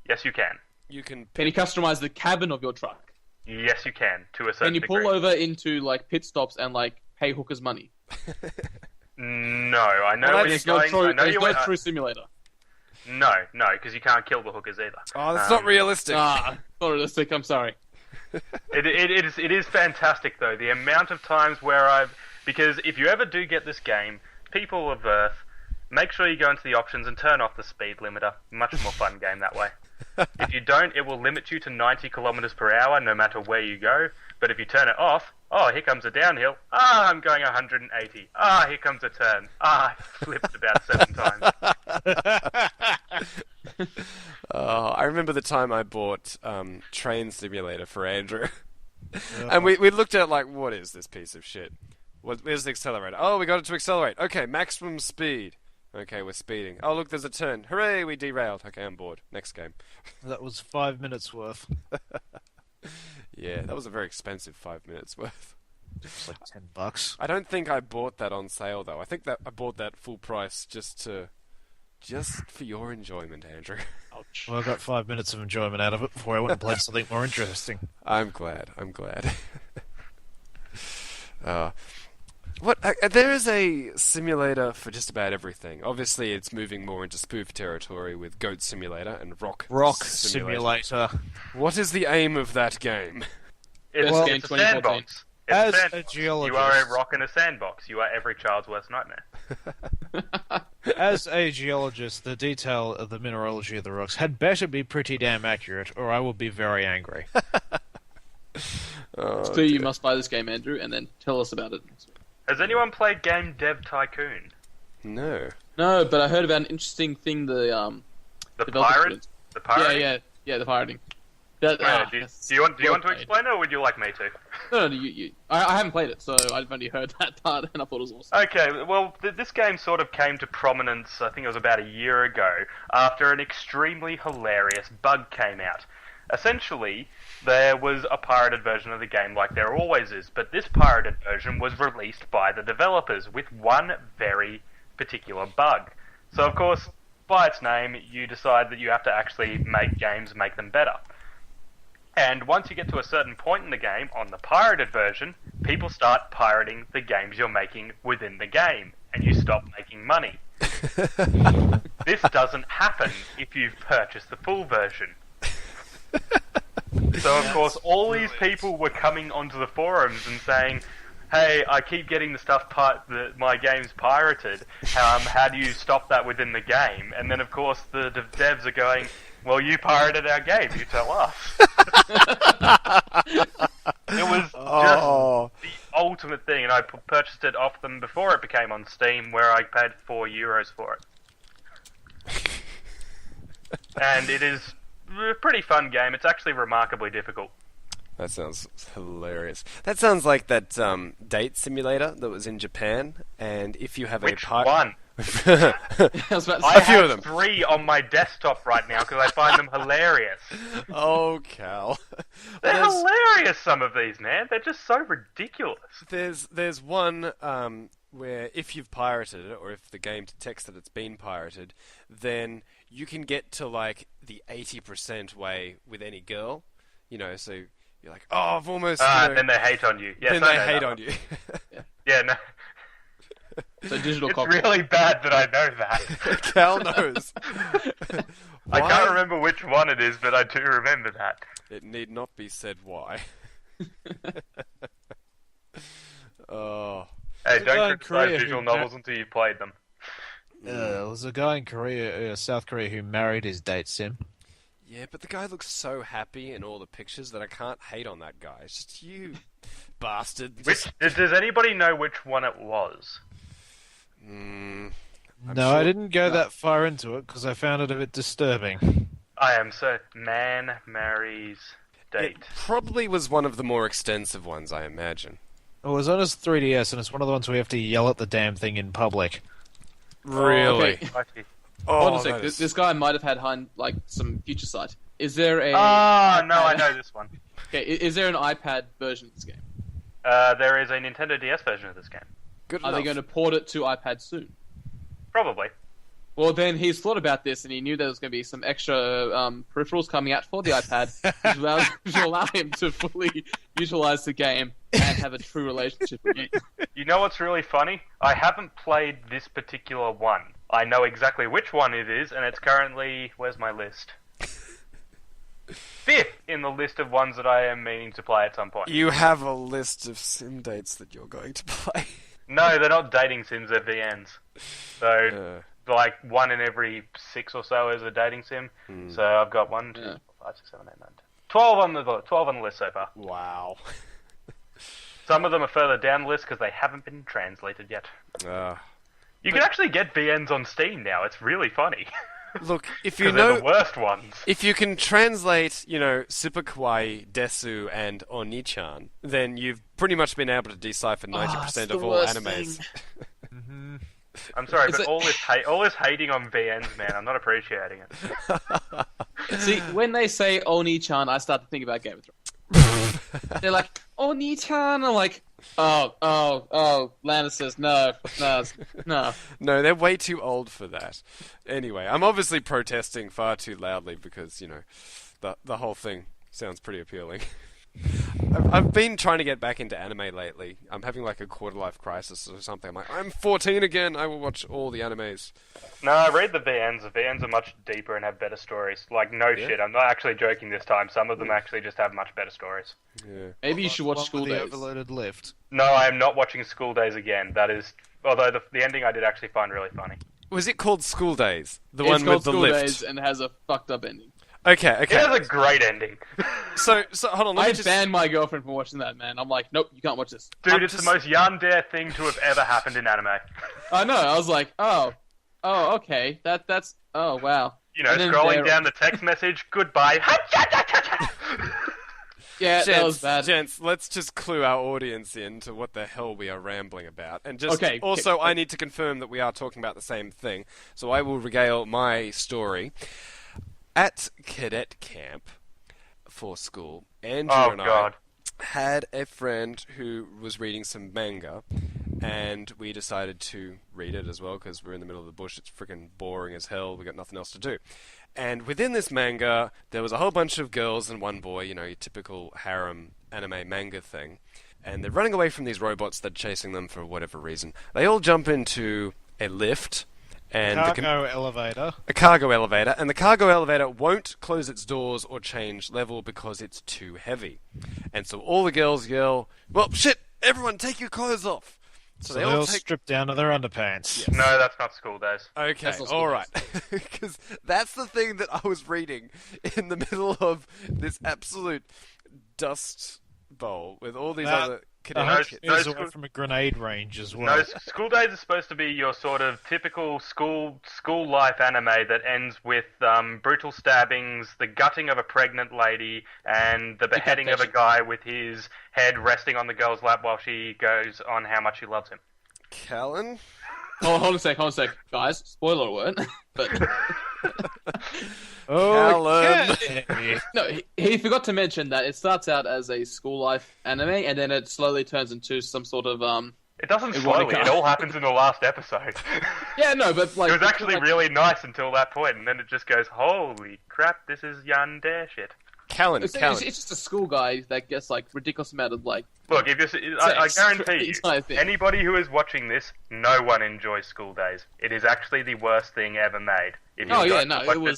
Yes, you can. You can... Can you customize the cabin of your truck? Yes, you can, to a certain Can you degree. pull over into like pit stops and like pay hookers money? No, I know Well, where that's you're going. I know There's you no went. true simulator. No, because you can't kill the hookers either. Oh, that's not realistic. Not realistic. I'm sorry. It is fantastic though. The amount of times where because if you ever do get this game, people of Earth, make sure you go into the options and turn off the speed limiter. Much more fun game that way. If you don't, it will limit you to 90 kilometers per hour no matter where you go. But if you turn it off, oh, here comes a downhill. Ah, I'm going 180. Ah, here comes a turn. Ah, I flipped about 7 times. I remember the time I bought Train Simulator for Andrew. And we looked at it like, what is this piece of shit? Where's the accelerator? Oh, we got it to accelerate. Okay, maximum speed. Okay, we're speeding. Oh, look, there's a turn. Hooray, we derailed. Okay, I'm bored. Next game. That was 5 minutes worth. Yeah, that was a very expensive 5 minutes worth. It's like $10. I don't think I bought that on sale, though. I think that I bought that full price just for your enjoyment, Andrew. Ouch. Well, I got 5 minutes of enjoyment out of it before I went and played something more interesting. I'm glad. There is a simulator for just about everything. Obviously, it's moving more into spoof territory with Goat Simulator and Rock Simulator. What is the aim of that game? It's, Best game it's a 2014. sandbox. It's As a a sandbox. geologist, You are a rock in a sandbox. You are every child's worst nightmare. as a geologist, the detail of the mineralogy of the rocks had better be pretty damn accurate, or I will be very angry. So you must buy this game, Andrew, and then tell us about it. Has anyone played Game Dev Tycoon? No. No, but I heard about an interesting thing. The developer pirate? students. The pirate? Yeah, the pirating. That, Do you want to explain it, or would you like me to? No, I haven't played it, so I've only heard that part, and I thought it was awesome. Okay, well, this game sort of came to prominence, I think it was about a year ago, after an extremely hilarious bug came out. Essentially, there was a pirated version of the game like there always is, but this pirated version was released by the developers with one very, particular bug. So, of course, by its name, you decide that you have to actually make games make them better. And once you get to a certain point in the game, on the pirated version, people start pirating the games you're making within the game, and you stop making money. This doesn't happen if you've purchased the full version. So, of course, all these people were coming onto the forums and saying, hey, I keep getting the stuff, my game's pirated, how do you stop that within the game? And then, of course, the devs are going, well, you pirated our game, you tell us. It was just the ultimate thing, and I purchased it off them before it became on Steam, where I paid €4 for it. And it is a pretty fun game. It's actually remarkably difficult. That sounds hilarious. That sounds like that date simulator that was in Japan, and if you have Which a one? I was about to say, I A few of have them. 3 on my desktop right now because I find them hilarious. Oh, Cal. They're hilarious, some of these, man. They're just so ridiculous. There's one where if you've pirated it, or if the game detects that it's been pirated, then you can get to like the 80% way with any girl. You know, so you're like, oh, I've almost... Then they hate on you. Yes, then I they know hate that on one. you. Yeah, no. So digital It's cocktail. really bad that I know that. Cal knows. I Why? can't remember which one it is, but I do remember that. It need not be said why. Oh. Hey, There's a guy don't in criticize Korea visual who- novels until you've played them. There was a guy in Korea, South Korea, who married his date sim. Yeah, but the guy looks so happy in all the pictures that I can't hate on that guy. It's just you bastard. Does anybody know which one it was? I'm No, sure- I didn't go that far into it because I found it a bit disturbing. I am so... Man marries date. It probably was one of the more extensive ones, I imagine. It was on his 3DS, and it's one of the ones where you have to yell at the damn thing in public. Really? Okay. I see. Hold on a that sec. is- This guy might have had some future sight. Is there a? No, I know this one. Okay, is there an iPad version of this game? There is a Nintendo DS version of this game. Good Are they enough. going to port it to iPad soon? Probably. Well, then he's thought about this, and he knew there was going to be some extra peripherals coming out for the iPad, which will allow him to fully utilize the game and have a true relationship with it. You know what's really funny? I haven't played this particular one. I know exactly which one it is, and it's currently... Where's my list? 5th in the list of ones that I am meaning to play at some point. You have a list of sim dates that you're going to play. No, they're not dating sims, they're VNs. So, like, 1 in every 6 or so is a dating sim. So I've got 1, 2, 3, 4, 5, 6, 7, 8, 9, 10. 12 on the list so far. Wow. Some of them are further down the list because they haven't been translated yet. You can actually get VNs on Steam now. It's really funny. Look, if you Because they're know... the worst ones. If you can translate, Super Kawaii, Desu, and Oni-chan, then you've pretty much been able to decipher 90% of all animes. I'm sorry, It's but all this hating on VNs, man, I'm not appreciating it. See, when they say Oni-chan, I start to think about Game of Thrones. They're like, Oni-chan, I'm like, oh, Lannisters, no. No, they're way too old for that. Anyway, I'm obviously protesting far too loudly because, the whole thing sounds pretty appealing. I've been trying to get back into anime lately. I'm having like a quarter-life crisis or something. I'm like, I'm 14 again, I will watch all the animes. No, I read the VNs. The VNs are much deeper and have better stories. Like, no shit, I'm not actually joking this time. Some of them actually just have much better stories. Yeah. Maybe you should watch One School with the Days. overloaded lift. No, I am not watching School Days again. That is... Although the ending I did actually find really funny. Was it called School Days? The It's one called with the School lift? Days and has a fucked up ending. Okay. It has a great ending. So hold on, let I me just... banned my girlfriend from watching that, man. I'm like, nope, you can't watch this. Dude, it's the most yandere thing to have ever happened in anime. I know. I was like, oh, okay, that's oh wow. And then Scrolling there- down the text message, goodbye. Yeah, that was bad. Gents, let's just clue our audience in to what the hell we are rambling about. And just Okay, also, okay. I need to confirm that we are talking about the same thing. So I will regale my story. At cadet camp for school, Andrew Oh, and God. I had a friend who was reading some manga, and we decided to read it as well because we're in the middle of the bush. It's freaking boring as hell. We got nothing else to do. And within this manga, there was a whole bunch of girls and one boy, your typical harem anime manga thing. And they're running away from these robots that are chasing them for whatever reason. They all jump into a lift. And cargo elevator. A cargo elevator. And the cargo elevator won't close its doors or change level because it's too heavy. And so all the girls yell, well, shit, everyone take your clothes off. So they all strip down to their underpants. Yes. No, that's not School Days. Okay, alright. Because that's the thing that I was reading in the middle of this absolute dust bowl with all these other cadets. It's away from a grenade range as well. No, School Days is supposed to be your sort of typical school life anime that ends with brutal stabbings, the gutting of a pregnant lady, and the beheading of a guy with his head resting on the girl's lap while she goes on how much she loves him. Callan? Hold on a sec, guys. Spoiler alert. But Callan. no, he forgot to mention that it starts out as a school life anime, and then it slowly turns into some sort of It doesn't slowly. It all happens in the last episode. Yeah, no, but like it was actually really nice until that point, and then it just goes, "Holy crap! This is yandere shit." Callan. It's just a school guy that gets like ridiculous amount of like. Look, I guarantee you, anybody who is watching this, no one enjoys School Days. It is actually the worst thing ever made. If you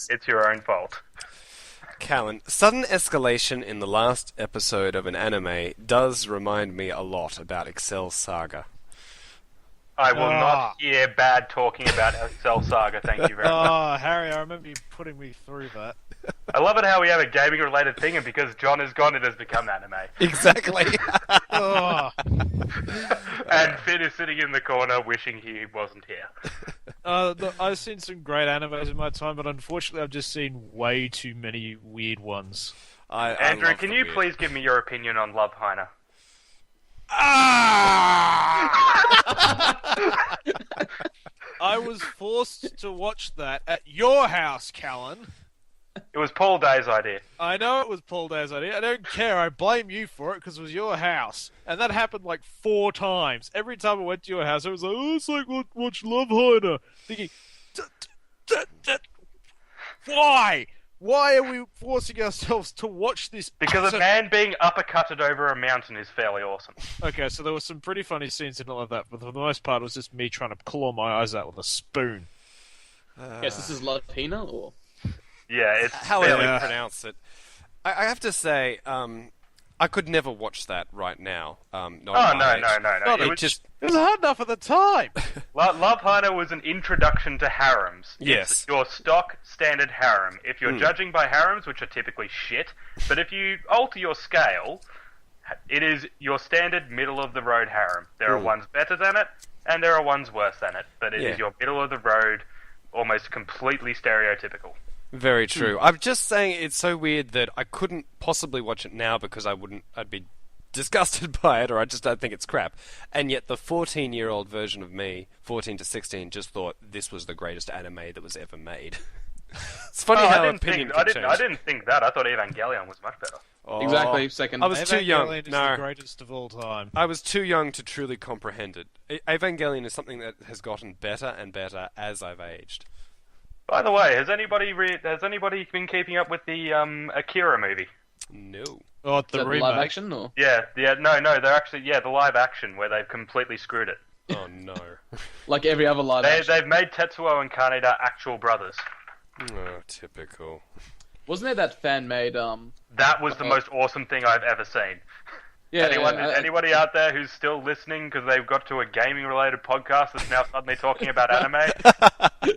it's your own fault. Callan, sudden escalation in the last episode of an anime does remind me a lot about Excel Saga. I will not hear bad talking about Excel Saga, thank you very much. Oh, Harry, I remember you putting me through that. I love it how we have a gaming-related thing, and because John is gone, it has become anime. Exactly. And Finn is sitting in the corner wishing he wasn't here. Look, I've seen some great animes in my time, but unfortunately I've just seen way too many weird ones. Andrew, can you please give me your opinion on Love Heiner? I was forced to watch that at your house, Callan. It was Paul Day's idea. I know it was Paul Day's idea. I don't care. I blame you for it because it was your house. And that happened like 4 times. Every time I went to your house, I was like, oh, it's like watch Love Heiner. Thinking, why? Why are we forcing ourselves to watch this? Because a man being uppercutted over a mountain is fairly awesome. Okay, so there were some pretty funny scenes in all of that, but for the most part, it was just me trying to claw my eyes out with a spoon. Yes, this is Latina, or? Yeah, it's however you pronounce it. I have to say, I could never watch that right now. No. It was hard enough at the time. Love Heiner was an introduction to harems. Yes. It's your stock standard harem. If you're judging by harems, which are typically shit, but if you alter your scale, it is your standard middle-of-the-road harem. There are ones better than it, and there are ones worse than it, but it is your middle-of-the-road, almost completely stereotypical. Very true. I'm just saying it's so weird that I couldn't possibly watch it now because I'd be disgusted by it, or I don't think it's crap. And yet the 14-year-old version of me, 14 to 16, just thought this was the greatest anime that was ever made. It's funny how opinion can change. I didn't think that. I thought Evangelion was much better. Oh, exactly, second. I was too young. Evangelion is the greatest of all time. I was too young to truly comprehend it. Evangelion is something that has gotten better and better as I've aged. By the way, has anybody been keeping up with the Akira movie? No. Oh, the remake. live action, or? Yeah, no, they're actually the live action where they've completely screwed it. Oh no. Like every other live action. They've made Tetsuo and Kaneda actual brothers. Oh, typical. Wasn't there that fan-made That was the most awesome thing I've ever seen. Yeah, anybody out there who's still listening because they've got to a gaming-related podcast that's now suddenly talking about anime,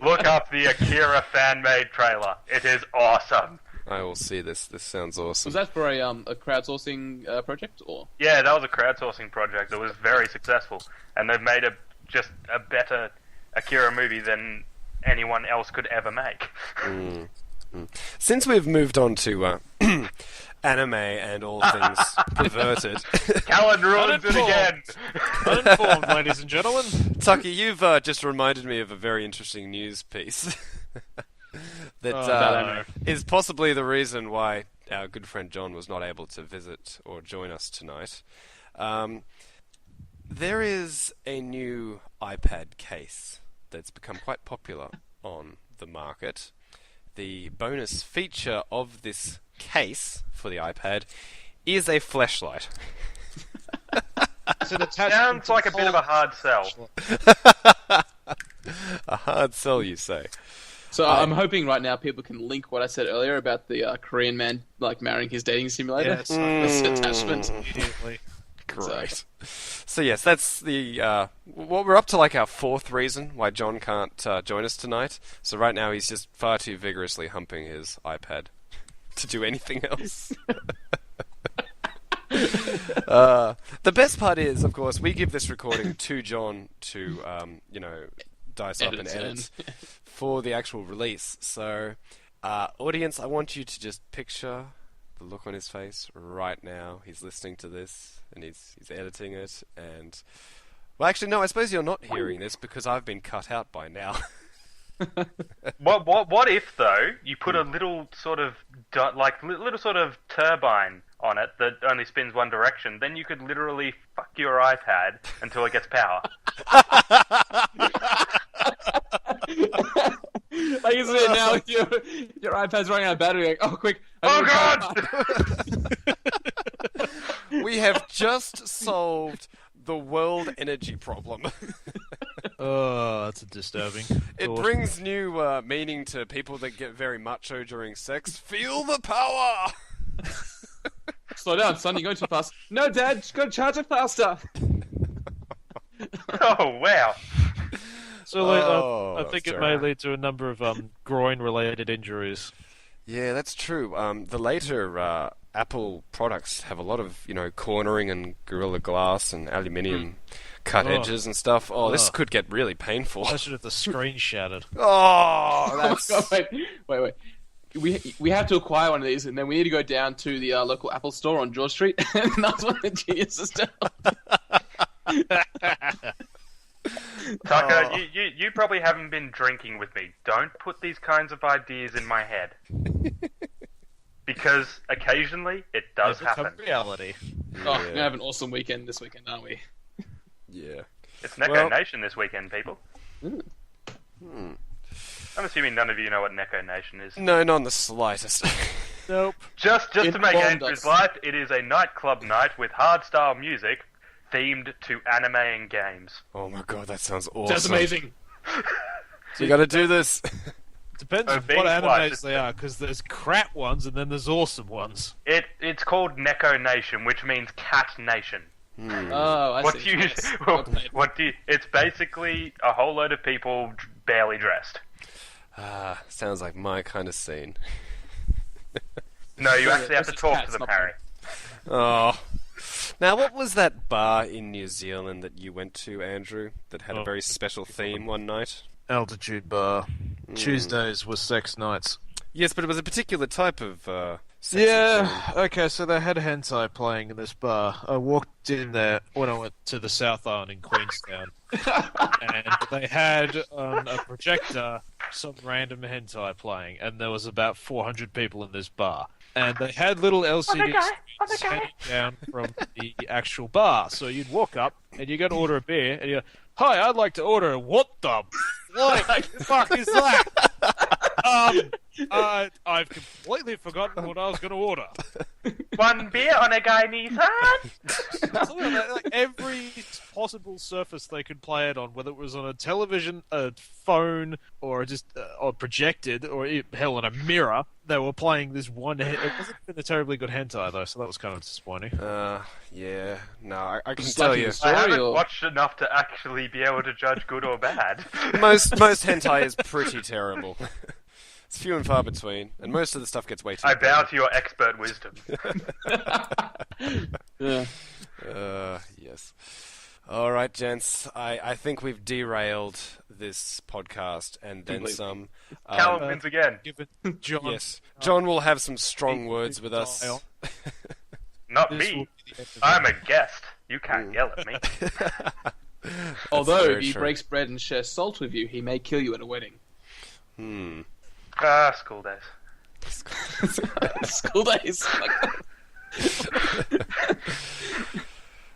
look up the Akira fan-made trailer. It is awesome. I will see this. This sounds awesome. Was that for a crowdsourcing project, or? Yeah, that was a crowdsourcing project. It was very successful, and they've made a better Akira movie than anyone else could ever make. Since we've moved on to anime and all things perverted, Callan ruins it again. Uninformed, ladies and gentlemen. Tucky, you've just reminded me of a very interesting news piece that is possibly the reason why our good friend John was not able to visit or join us tonight. There is a new iPad case that's become quite popular on the market. The bonus feature of this case for the iPad is a flashlight. Sounds like a bit of a hard sell. A hard sell, you say? So I'm hoping right now people can link what I said earlier about the Korean man marrying his dating simulator. Yes. This attachment. Immediately. Great. So yes, that's the what we're up to, our fourth reason why John can't join us tonight. So right now he's just far too vigorously humping his iPad to do anything else. The best part is, of course, we give this recording to John to dice up and edit for the actual release. So, audience, I want you to just picture the look on his face right now. He's listening to this and he's editing it, and well, actually, no. I suppose you're not hearing this because I've been cut out by now. What if though you put a little sort of little sort of turbine on it that only spins one direction? Then you could literally fuck your iPad until it gets power. Like you see it now, your iPad's running out of battery. Like, oh, quick! Oh God! We have just solved the world energy problem. Oh, that's disturbing. It brings new meaning to people that get very macho during sex. Feel the power! Slow down, son. You're going too fast. No, Dad. Just go charge it faster. Oh wow! So I think it may lead to a number of groin-related injuries. Yeah, that's true. The later Apple products have a lot of cornering and Gorilla Glass and aluminium cut edges and stuff. Oh, this could get really painful. I should have the screen shattered. Oh, that's... Oh, wait. We have to acquire one of these, and then we need to go down to the local Apple store on George Street, and that's what the geniuses do. Tucker, you probably haven't been drinking with me. Don't put these kinds of ideas in my head. Because occasionally it does happen. Reality. Oh, we're going to have an awesome weekend this weekend, aren't we? Yeah. It's Neko Nation this weekend, people. I'm assuming none of you know what Neko Nation is. No, not in the slightest. Nope. Just to make Andrew's life, it is a nightclub night with hardstyle music themed to anime and games. Oh my god, that sounds awesome. That's amazing. So you gotta do this. Depends on what animes they are, because there's crap ones and then there's awesome ones. It's called Neko Nation, which means Cat Nation. Oh, I see. It's basically a whole load of people barely dressed. Sounds like my kind of scene. No, you actually have to talk to them, Harry. Oh. Now, what was that bar in New Zealand that you went to, Andrew, that had a very special theme one night? Altitude Bar. Tuesdays were sex nights. Yes, but it was a particular type of sex. Yeah, okay, so they had hentai playing in this bar. I walked in there when I went to the South Island in Queenstown. And they had on a projector some random hentai playing, and there was about 400 people in this bar. And they had little LCD screens hanging down from the actual bar. So you'd walk up, and you're going to order a beer, and you're, hi, I'd like to order a what the fuck is that? I've completely forgotten what I was going to order. One beer on a Guyanese hat? Like every possible surface they could play it on, whether it was on a television, a phone, or just or projected, or hell, in a mirror, they were playing this one. It wasn't been a terribly good hentai though, so that was kind of disappointing. Yeah, no, I can tell you. I haven't watched enough to actually be able to judge good or bad. Most hentai is pretty terrible. It's few and far between, and most of the stuff gets way too. I bow to your expert wisdom. Yeah. Yes. All right, gents. I think we've derailed this podcast and then some. Callum wins again. Give it John. Yes, John will have some strong words with us. Not me. I'm a guest. You can't yell at me. Although if he breaks bread and shares salt with you, he may kill you at a wedding. School days. School days.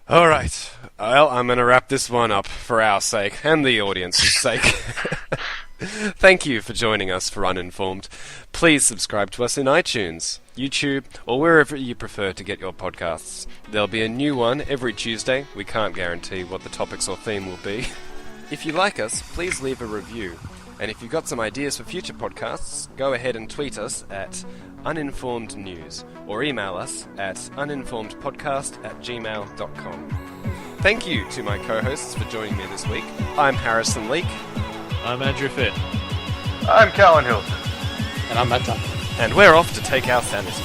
Alright, well, I'm going to wrap this one up for our sake and the audience's sake. Thank you for joining us for Uninformed. Please subscribe to us in iTunes, YouTube, or wherever you prefer to get your podcasts. There'll be a new one every Tuesday. We can't guarantee what the topics or theme will be. If you like us, please leave a review. And if you've got some ideas for future podcasts, go ahead and tweet us at Uninformed News or email us at uninformedpodcast@gmail.com. Thank you to my co-hosts for joining me this week. I'm Harrison Leake. I'm Andrew Finn. I'm Callan Hilton. And I'm Matt Dunn. And we're off to take our sanity.